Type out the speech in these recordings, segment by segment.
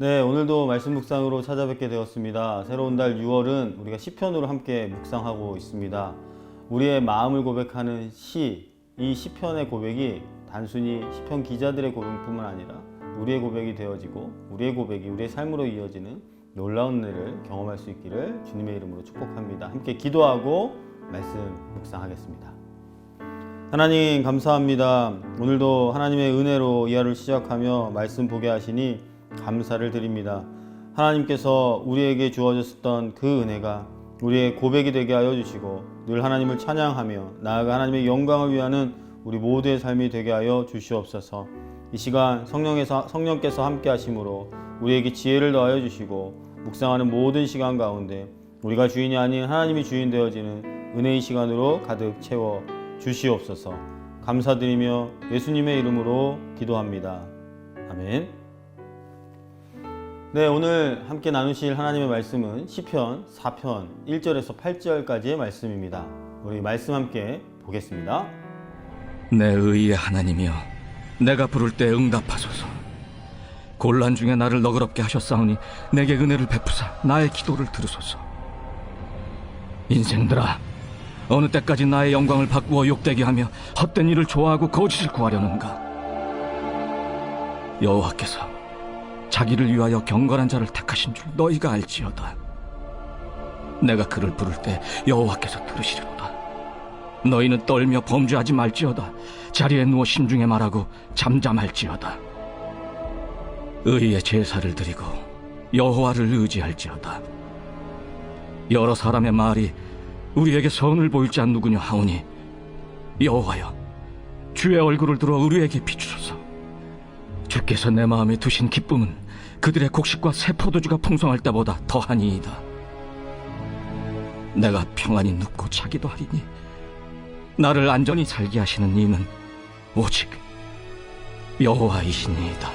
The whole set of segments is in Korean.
네, 오늘도 말씀 묵상으로 찾아뵙게 되었습니다. 새로운 달 6월은 우리가 시편으로 함께 묵상하고 있습니다. 우리의 마음을 고백하는 시, 이 시편의 고백이 단순히 시편 기자들의 고백뿐만 아니라 우리의 고백이 되어지고 우리의 고백이 우리의 삶으로 이어지는 놀라운 은혜를 경험할 수 있기를 주님의 이름으로 축복합니다. 함께 기도하고 말씀 묵상하겠습니다. 하나님 감사합니다. 오늘도 하나님의 은혜로 이 하루를 시작하며 말씀 보게 하시니 감사를 드립니다. 하나님께서 우리에게 주어졌던 그 은혜가 우리의 고백이 되게 하여 주시고 늘 하나님을 찬양하며 나아가 하나님의 영광을 위하는 우리 모두의 삶이 되게 하여 주시옵소서. 이 시간 성령께서 함께 하심으로 우리에게 지혜를 더하여 주시고 묵상하는 모든 시간 가운데 우리가 주인이 아닌 하나님이 주인 되어지는 은혜의 시간으로 가득 채워 주시옵소서. 감사드리며 예수님의 이름으로 기도합니다. 아멘. 네, 오늘 함께 나누실 하나님의 말씀은 시편 4편 1절에서 8절까지의 말씀입니다. 우리 말씀 함께 보겠습니다. 내 의의 하나님이여, 내가 부를 때 응답하소서. 곤란 중에 나를 너그럽게 하셨사오니 내게 은혜를 베푸사 나의 기도를 들으소서. 인생들아, 어느 때까지 나의 영광을 바꾸어 욕되게 하며 헛된 일을 좋아하고 거짓을 구하려는가? 여호와께서 자기를 위하여 경건한 자를 택하신 줄 너희가 알지어다. 내가 그를 부를 때 여호와께서 들으시리로다. 너희는 떨며 범죄하지 말지어다. 자리에 누워 심중에 말하고 잠잠할지어다. 의의 제사를 드리고 여호와를 의지할지어다. 여러 사람의 말이 우리에게 선을 보일 자 누구냐 하오니 여호와여, 주의 얼굴을 들어 우리에게 비추소서. 주께서 내 마음에 두신 기쁨은 그들의 곡식과 새 포도주가 풍성할 때보다 더하니이다. 내가 평안히 눕고 자기도 하리니 나를 안전히 살게 하시는 이는 오직 여호와이시니이다.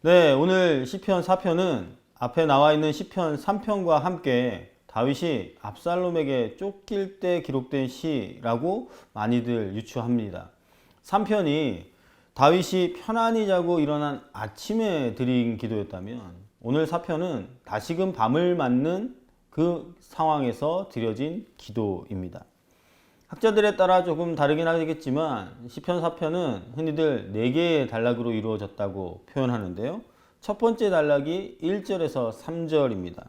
네, 오늘 시편 4편은 앞에 나와 있는 시편 3편과 함께 다윗이 압살롬에게 쫓길 때 기록된 시라고 많이들 유추합니다. 3편이 다윗이 편안히 자고 일어난 아침에 드린 기도였다면 오늘 4편은 다시금 밤을 맞는 그 상황에서 드려진 기도입니다. 학자들에 따라 조금 다르긴 하겠지만 시편 4편은 흔히들 4개의 단락으로 이루어졌다고 표현하는데요. 첫 번째 단락이 1절에서 3절입니다.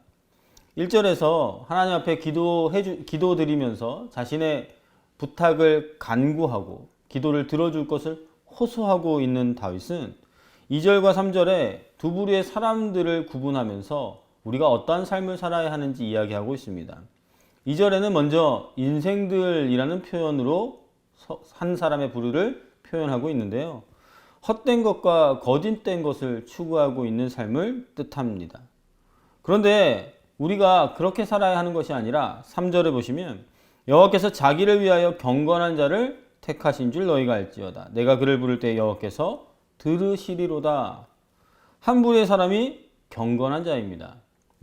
1절에서 하나님 앞에 기도드리면서 자신의 부탁을 간구하고 기도를 들어줄 것을 호소하고 있는 다윗은 2절과 3절에 두 부류의 사람들을 구분하면서 우리가 어떠한 삶을 살아야 하는지 이야기하고 있습니다. 2절에는 먼저 인생들이라는 표현으로 한 사람의 부류를 표현하고 있는데요. 헛된 것과 거짓된 것을 추구하고 있는 삶을 뜻합니다. 그런데 우리가 그렇게 살아야 하는 것이 아니라 3절에 보시면 여호와께서 자기를 위하여 경건한 자를 택하신 줄 너희가 알지어다. 내가 그를 부를 때 여호와께서 들으시리로다. 한 부류의 사람이 경건한 자입니다.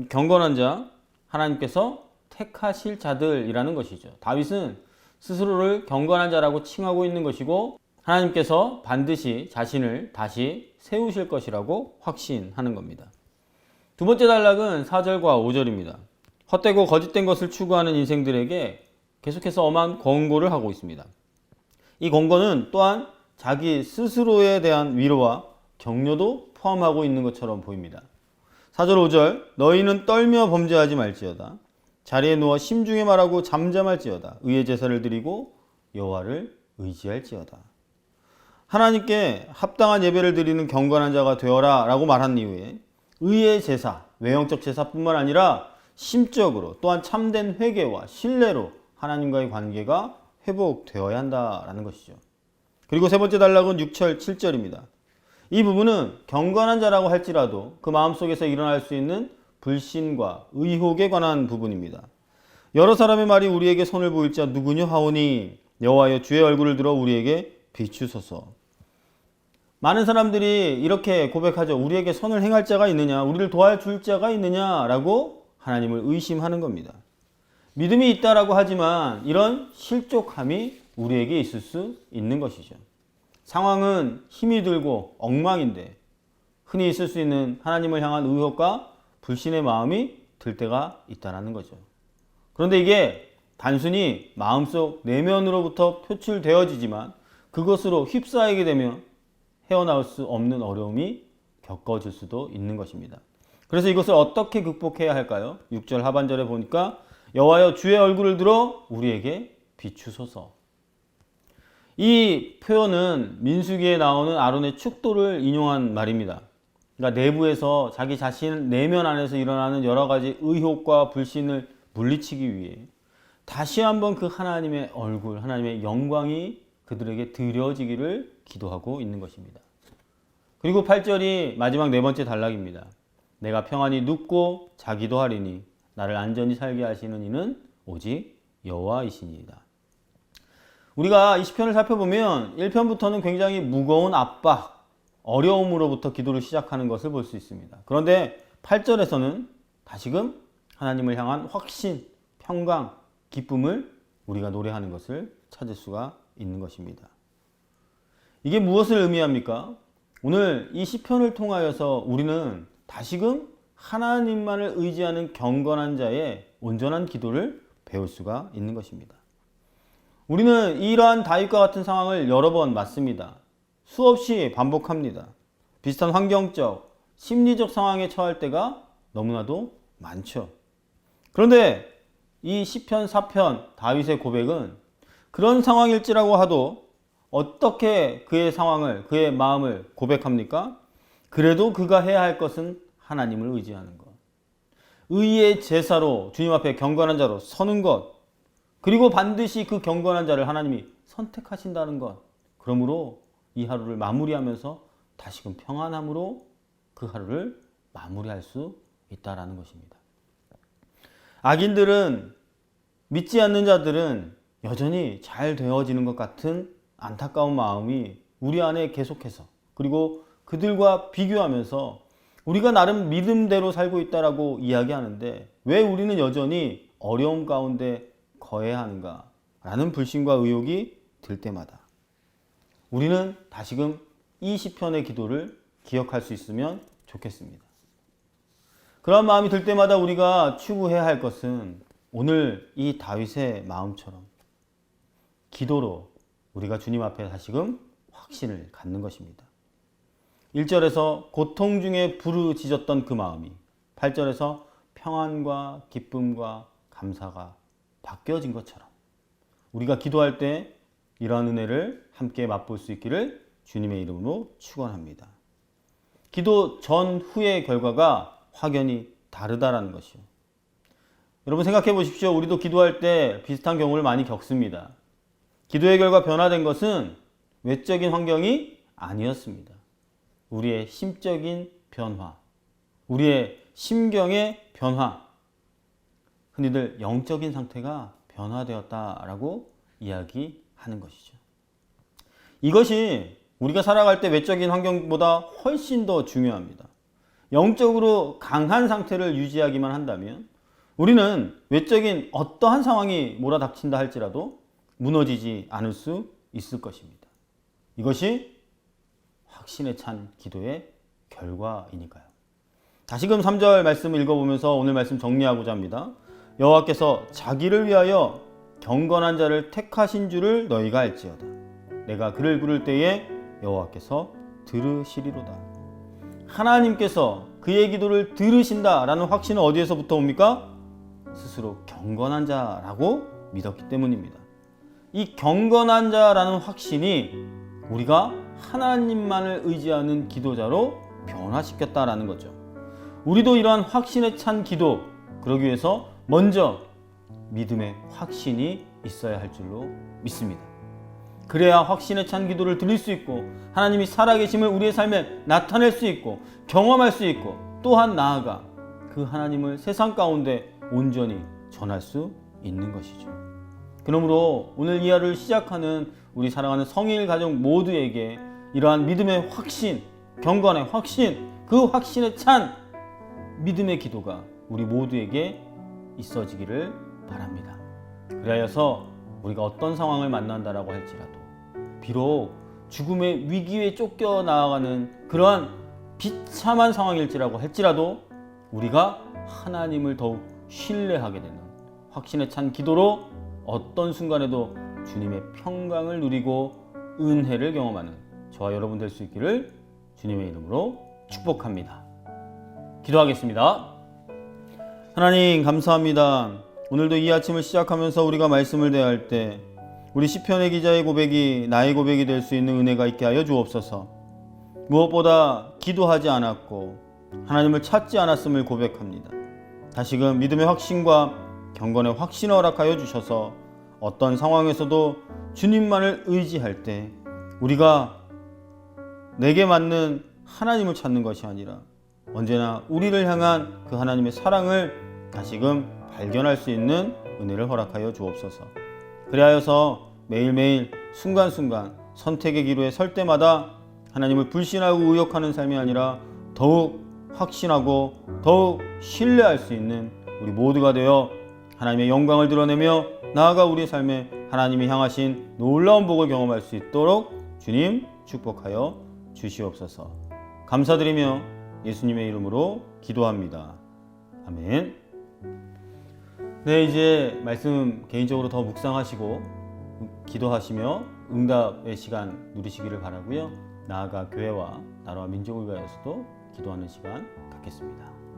경건한 자, 하나님께서 택하실 자들이라는 것이죠. 다윗은 스스로를 경건한 자라고 칭하고 있는 것이고 하나님께서 반드시 자신을 다시 세우실 것이라고 확신하는 겁니다. 두 번째 단락은 4절과 5절입니다. 헛되고 거짓된 것을 추구하는 인생들에게 계속해서 엄한 권고를 하고 있습니다. 이 권고는 또한 자기 스스로에 대한 위로와 격려도 포함하고 있는 것처럼 보입니다. 4절 5절 너희는 떨며 범죄하지 말지어다. 자리에 누워 심중에 말하고 잠잠할지어다. 의의 제사를 드리고 여호와를 의지할지어다. 하나님께 합당한 예배를 드리는 경건한 자가 되어라 라고 말한 이후에 의의 제사, 외형적 제사뿐만 아니라 심적으로 또한 참된 회개와 신뢰로 하나님과의 관계가 회복되어야 한다라는 것이죠. 그리고 세 번째 단락은 6절, 7절입니다. 이 부분은 경건한 자라고 할지라도 그 마음속에서 일어날 수 있는 불신과 의혹에 관한 부분입니다. 여러 사람의 말이 우리에게 선을 보일 자 누구냐 하오니 여호와여 주의 얼굴을 들어 우리에게 비추소서. 많은 사람들이 이렇게 고백하죠. 우리에게 선을 행할 자가 있느냐, 우리를 도와줄 자가 있느냐라고 하나님을 의심하는 겁니다. 믿음이 있다라고 하지만 이런 실족함이 우리에게 있을 수 있는 것이죠. 상황은 힘이 들고 엉망인데 흔히 있을 수 있는 하나님을 향한 의혹과 불신의 마음이 들 때가 있다는 거죠. 그런데 이게 단순히 마음속 내면으로부터 표출되어지지만 그것으로 휩싸이게 되면 헤어나올 수 없는 어려움이 겪어질 수도 있는 것입니다. 그래서 이것을 어떻게 극복해야 할까요? 6절 하반절에 보니까 여호와여 주의 얼굴을 들어 우리에게 비추소서. 이 표현은 민수기에 나오는 아론의 축도를 인용한 말입니다. 그러니까 내부에서 자기 자신 내면 안에서 일어나는 여러 가지 의혹과 불신을 물리치기 위해 다시 한번 그 하나님의 얼굴, 하나님의 영광이 그들에게 드려지기를 기도하고 있는 것입니다. 그리고 8절이 마지막 네 번째 단락입니다. 내가 평안히 눕고 자기도 하리니 나를 안전히 살게 하시는 이는 오직 여호와이시니이다. 우리가 이 시편을 살펴보면 1편부터는 굉장히 무거운 압박, 어려움으로부터 기도를 시작하는 것을 볼 수 있습니다. 그런데 8절에서는 다시금 하나님을 향한 확신, 평강, 기쁨을 우리가 노래하는 것을 찾을 수가 있는 것입니다. 이게 무엇을 의미합니까? 오늘 이 시편을 통하여서 우리는 다시금 하나님만을 의지하는 경건한 자의 온전한 기도를 배울 수가 있는 것입니다. 우리는 이러한 다윗과 같은 상황을 여러 번 맞습니다. 수없이 반복합니다. 비슷한 환경적, 심리적 상황에 처할 때가 너무나도 많죠. 그런데 이 시편 4편 다윗의 고백은 그런 상황일지라고 하도 어떻게 그의 상황을, 그의 마음을 고백합니까? 그래도 그가 해야 할 것은 하나님을 의지하는 것. 의의 제사로 주님 앞에 경건한 자로 서는 것. 그리고 반드시 그 경건한 자를 하나님이 선택하신다는 것. 그러므로 이 하루를 마무리하면서 다시금 평안함으로 그 하루를 마무리할 수 있다는 것입니다. 악인들은, 믿지 않는 자들은 여전히 잘 되어지는 것 같은 안타까운 마음이 우리 안에 계속해서, 그리고 그들과 비교하면서 우리가 나름 믿음대로 살고 있다라고 이야기하는데 왜 우리는 여전히 어려움 가운데 거해야 하는가 라는 불신과 의혹이 들 때마다 우리는 다시금 이 시편의 기도를 기억할 수 있으면 좋겠습니다. 그런 마음이 들 때마다 우리가 추구해야 할 것은 오늘 이 다윗의 마음처럼 기도로 우리가 주님 앞에 다시금 확신을 갖는 것입니다. 1절에서 고통 중에 부르짖었던 그 마음이 8절에서 평안과 기쁨과 감사가 바뀌어진 것처럼 우리가 기도할 때 이러한 은혜를 함께 맛볼 수 있기를 주님의 이름으로 축원합니다. 기도 전후의 결과가 확연히 다르다라는 것이요. 여러분 생각해 보십시오. 우리도 기도할 때 비슷한 경우를 많이 겪습니다. 기도의 결과 변화된 것은 외적인 환경이 아니었습니다. 우리의 심적인 변화, 우리의 심경의 변화, 흔히들 영적인 상태가 변화되었다라고 이야기하는 것이죠. 이것이 우리가 살아갈 때 외적인 환경보다 훨씬 더 중요합니다. 영적으로 강한 상태를 유지하기만 한다면 우리는 외적인 어떠한 상황이 몰아닥친다 할지라도 무너지지 않을 수 있을 것입니다. 이것이 확신에 찬 기도의 결과이니까요. 다시금 3절 말씀을 읽어보면서 오늘 말씀 정리하고자 합니다. 여호와께서 자기를 위하여 경건한 자를 택하신 줄을 너희가 알지어다. 내가 그를 부를 때에 여호와께서 들으시리로다. 하나님께서 그의 기도를 들으신다라는 확신은 어디에서부터 옵니까? 스스로 경건한 자라고 믿었기 때문입니다. 이 경건한 자라는 확신이 우리가 하나님만을 의지하는 기도자로 변화시켰다라는 거죠. 우리도 이러한 확신에 찬 기도, 그러기 위해서 먼저 믿음의 확신이 있어야 할 줄로 믿습니다. 그래야 확신에 찬 기도를 드릴 수 있고 하나님이 살아계심을 우리의 삶에 나타낼 수 있고 경험할 수 있고 또한 나아가 그 하나님을 세상 가운데 온전히 전할 수 있는 것이죠. 그러므로 오늘 이 하루를 시작하는 우리 사랑하는 성일 가족 모두에게 이러한 믿음의 확신, 경건의 확신, 그 확신에 찬 믿음의 기도가 우리 모두에게 있어지기를 바랍니다. 그리하여서 우리가 어떤 상황을 만난다라고 할지라도 비록 죽음의 위기에 쫓겨나가는 그러한 비참한 상황일지라고 할지라도 우리가 하나님을 더욱 신뢰하게 되는 확신에 찬 기도로 어떤 순간에도 주님의 평강을 누리고 은혜를 경험하는 저와 여러분 될 수 있기를 주님의 이름으로 축복합니다. 기도하겠습니다. 하나님 감사합니다. 오늘도 이 아침을 시작하면서 우리가 말씀을 대할 때 우리 시편의 기자의 고백이 나의 고백이 될 수 있는 은혜가 있게 하여 주옵소서. 무엇보다 기도하지 않았고 하나님을 찾지 않았음을 고백합니다. 다시금 믿음의 확신과 경건의 확신을 허락하여 주셔서 어떤 상황에서도 주님만을 의지할 때 우리가 내게 맞는 하나님을 찾는 것이 아니라 언제나 우리를 향한 그 하나님의 사랑을 다시금 발견할 수 있는 은혜를 허락하여 주옵소서. 그리하여서 매일매일 순간순간 선택의 기로에 설 때마다 하나님을 불신하고 의역하는 삶이 아니라 더욱 확신하고 더욱 신뢰할 수 있는 우리 모두가 되어 하나님의 영광을 드러내며 나아가 우리 삶에 하나님이 향하신 놀라운 복을 경험할 수 있도록 주님 축복하여 주시옵소서. 감사드리며 예수님의 이름으로 기도합니다. 아멘. 네, 이제 말씀 개인적으로 더 묵상하시고 기도하시며 응답의 시간 누리시기를 바라고요. 나아가 교회와 나라와 민족을 위하여서도 기도하는 시간 갖겠습니다.